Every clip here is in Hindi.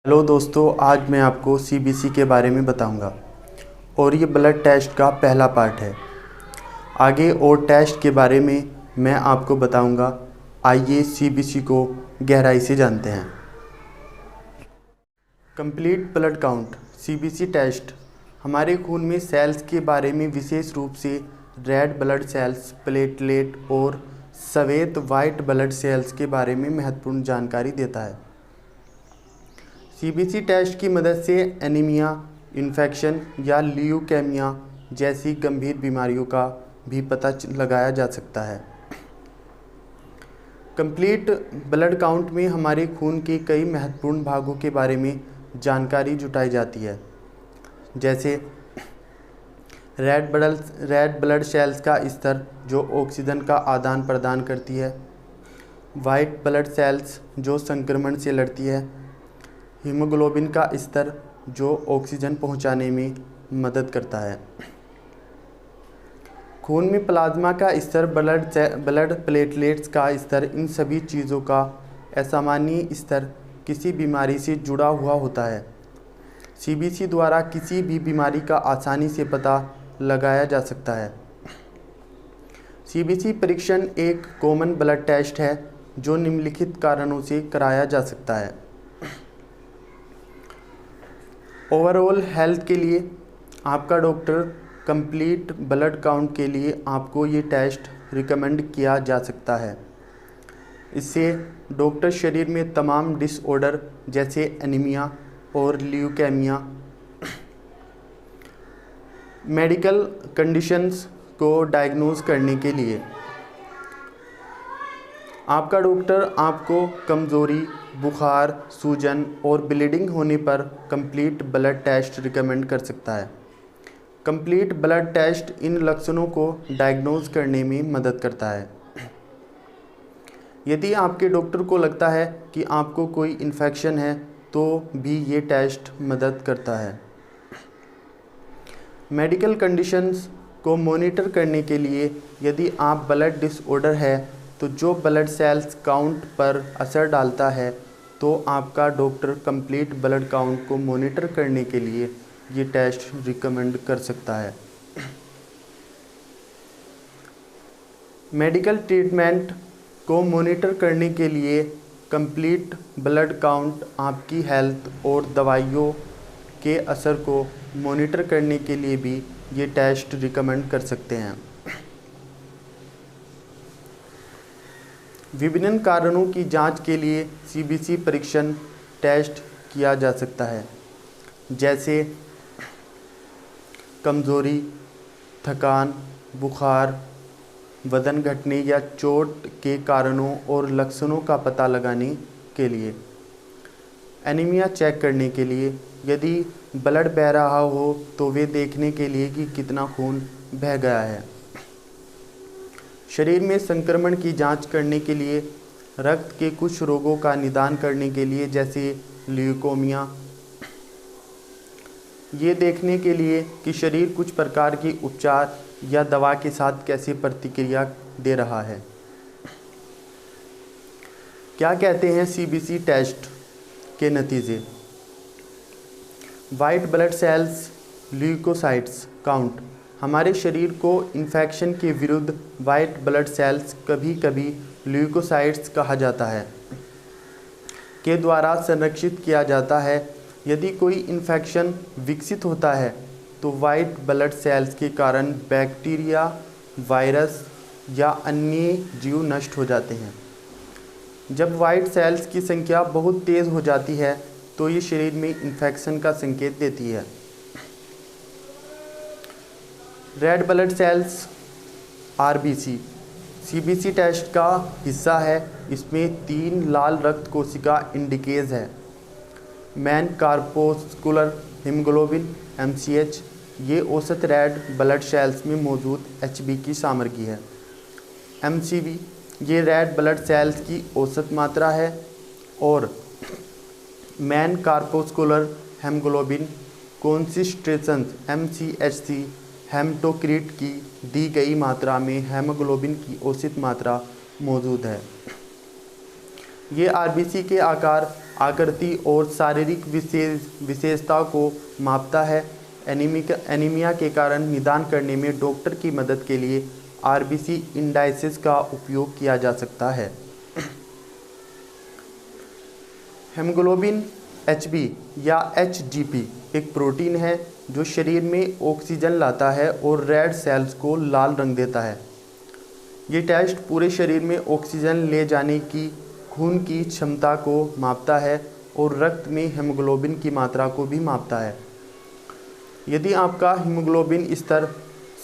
हेलो दोस्तों, आज मैं आपको सीबीसी के बारे में बताऊंगा और ये ब्लड टेस्ट का पहला पार्ट है। आगे और टेस्ट के बारे में मैं आपको बताऊंगा। आइए सीबीसी को गहराई से जानते हैं। Complete blood count CBC test हमारे खून में सेल्स के बारे में, विशेष रूप से रेड ब्लड सेल्स, प्लेटलेट और श्वेत वाइट ब्लड सेल्स के बारे में महत्वपूर्ण जानकारी देता है। सीबीसी टेस्ट की मदद से एनीमिया, इन्फेक्शन या ल्यूकेमिया जैसी गंभीर बीमारियों का भी पता लगाया जा सकता है। कंप्लीट ब्लड काउंट में हमारे खून के कई महत्वपूर्ण भागों के बारे में जानकारी जुटाई जाती है, जैसे रेड ब्लड सेल्स का स्तर जो ऑक्सीजन का आदान प्रदान करती है, वाइट ब्लड सेल्स जो संक्रमण से लड़ती है, हीमोग्लोबिन का स्तर जो ऑक्सीजन पहुंचाने में मदद करता है, खून में प्लाज्मा का स्तर, ब्लड प्लेटलेट्स का स्तर। इन सभी चीज़ों का असामान्य स्तर किसी बीमारी से जुड़ा हुआ होता है। सीबीसी द्वारा किसी भी बीमारी का आसानी से पता लगाया जा सकता है। सीबीसी परीक्षण एक कॉमन ब्लड टेस्ट है जो निम्नलिखित कारणों से कराया जा सकता है। ओवरऑल हेल्थ के लिए आपका डॉक्टर कंप्लीट ब्लड काउंट के लिए आपको ये टेस्ट रिकमेंड किया जा सकता है। इससे डॉक्टर शरीर में तमाम डिसऑर्डर जैसे एनीमिया और ल्यूकेमिया, मेडिकल कंडीशंस को डायग्नोज करने के लिए आपका डॉक्टर आपको कमज़ोरी, बुखार, सूजन और ब्लीडिंग होने पर कंप्लीट ब्लड टेस्ट रिकमेंड कर सकता है। कंप्लीट ब्लड टेस्ट इन लक्षणों को डायग्नोज करने में मदद करता है। यदि आपके डॉक्टर को लगता है कि आपको कोई इन्फेक्शन है तो भी ये टेस्ट मदद करता है। मेडिकल कंडीशंस को मॉनिटर करने के लिए यदि आप ब्लड डिसऑर्डर है तो जो ब्लड सेल्स काउंट पर असर डालता है, तो आपका डॉक्टर कंप्लीट ब्लड काउंट को मॉनिटर करने के लिए ये टेस्ट रिकमेंड कर सकता है। मेडिकल ट्रीटमेंट को मॉनिटर करने के लिए कंप्लीट ब्लड काउंट आपकी हेल्थ और दवाइयों के असर को मॉनिटर करने के लिए भी ये टेस्ट रिकमेंड कर सकते हैं। विभिन्न कारणों की जांच के लिए सीबीसी परीक्षण टेस्ट किया जा सकता है, जैसे कमज़ोरी, थकान, बुखार, वजन घटने या चोट के कारणों और लक्षणों का पता लगाने के लिए, एनीमिया चेक करने के लिए, यदि ब्लड बह रहा हो तो वे देखने के लिए कि कितना खून बह गया है, शरीर में संक्रमण की जांच करने के लिए, रक्त के कुछ रोगों का निदान करने के लिए जैसे ल्यूकोमिया, ये देखने के लिए कि शरीर कुछ प्रकार की उपचार या दवा के साथ कैसे प्रतिक्रिया दे रहा है। क्या कहते हैं सीबीसी टेस्ट के नतीजे? White blood cells, leucocytes count हमारे शरीर को इन्फेक्शन के विरुद्ध वाइट ब्लड सेल्स, कभी कभी ल्यूकोसाइट्स कहा जाता है, के द्वारा संरक्षित किया जाता है। यदि कोई इन्फेक्शन विकसित होता है तो वाइट ब्लड सेल्स के कारण बैक्टीरिया, वायरस या अन्य जीव नष्ट हो जाते हैं। जब वाइट सेल्स की संख्या बहुत तेज़ हो जाती है तो ये शरीर में इन्फेक्शन का संकेत देती है। Red blood cells RBC CBC test का हिस्सा है। इसमें 3 लाल रक्त कोशिका इंडिकेज है। मैन कार्पोस्कुलर हीमोग्लोबिन MCH ये औसत रेड ब्लड सेल्स में मौजूद HB की सामग्री है। MCV ये रेड ब्लड सेल्स की औसत मात्रा है और mean corpuscular haemoglobin concentration MCHC haematocrit की दी गई मात्रा में हेमोग्लोबिन की औसत मात्रा मौजूद है। ये आरबीसी के आकार, आकृति और शारीरिक विशेषता को मापता है। एनीमिया के कारण निदान करने में डॉक्टर की मदद के लिए आरबीसी इंडाइसिस का उपयोग किया जा सकता है। हेमोग्लोबिन एचबी या एचजीपी एक प्रोटीन है जो शरीर में ऑक्सीजन लाता है और रेड सेल्स को लाल रंग देता है। ये टेस्ट पूरे शरीर में ऑक्सीजन ले जाने की खून की क्षमता को मापता है और रक्त में हेमोग्लोबिन की मात्रा को भी मापता है। यदि आपका हीमोग्लोबिन स्तर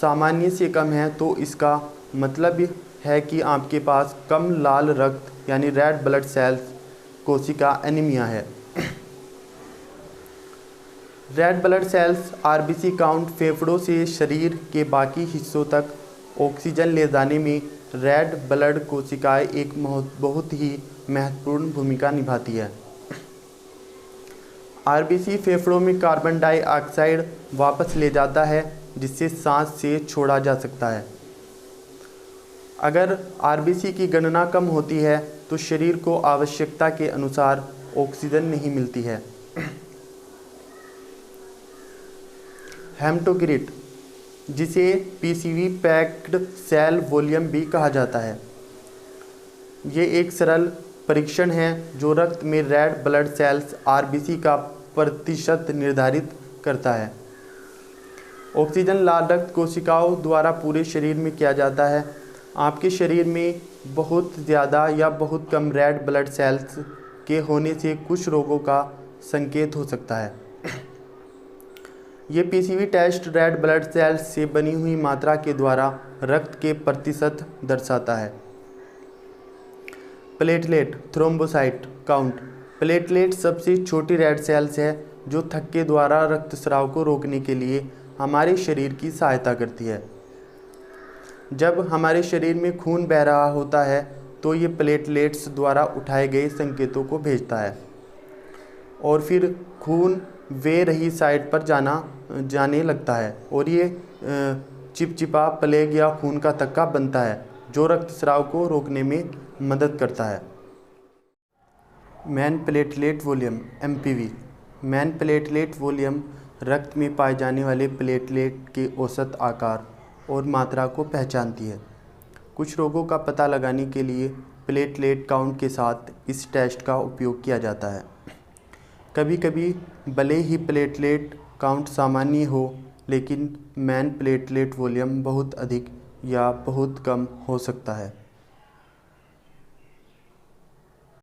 सामान्य से कम है तो इसका मतलब है कि आपके पास कम लाल रक्त यानी रेड ब्लड सेल्स कोशिका एनीमिया है। Red blood cells RBC count फेफड़ों से शरीर के बाकी हिस्सों तक ऑक्सीजन ले जाने में रेड ब्लड कोशिकाएं एक बहुत ही महत्वपूर्ण भूमिका निभाती है। आरबीसी फेफड़ों में कार्बन डाइऑक्साइड वापस ले जाता है जिससे सांस से छोड़ा जा सकता है। अगर आरबीसी की गणना कम होती है तो शरीर को आवश्यकता के अनुसार ऑक्सीजन नहीं मिलती है। हेमेटोक्रिट, जिसे पीसीवी पैक्ड सेल वॉल्यूम भी कहा जाता है, ये एक सरल परीक्षण है जो रक्त में रेड ब्लड सेल्स आरबीसी का प्रतिशत निर्धारित करता है। ऑक्सीजन लाल रक्त कोशिकाओं द्वारा पूरे शरीर में किया जाता है। आपके शरीर में बहुत ज़्यादा या बहुत कम रेड ब्लड सेल्स के होने से कुछ रोगों का संकेत हो सकता है। ये PCV test red blood cells से बनी हुई मात्रा के द्वारा रक्त के प्रतिशत दर्शाता है। Platelet thrombocyte count. प्लेटलेट सबसे छोटी रेड सेल्स है जो थक्के द्वारा रक्तस्राव को रोकने के लिए हमारे शरीर की सहायता करती है। जब हमारे शरीर में खून बह रहा होता है तो ये प्लेटलेट्स द्वारा उठाए गए संकेतों को भेजता है और फिर खून वे रही साइड पर जाने लगता है और ये चिपचिपा प्लेग या खून का थक्का बनता है जो रक्तस्राव को रोकने में मदद करता है। Man platelet volume MPV. Man platelet volume रक्त में पाए जाने वाले प्लेटलेट के औसत आकार और मात्रा को पहचानती है। कुछ रोगों का पता लगाने के लिए प्लेटलेट काउंट के साथ इस टेस्ट का उपयोग किया जाता है। कभी कभी भले ही प्लेटलेट काउंट सामान्य हो लेकिन मैन प्लेटलेट वॉल्यूम बहुत अधिक या बहुत कम हो सकता है।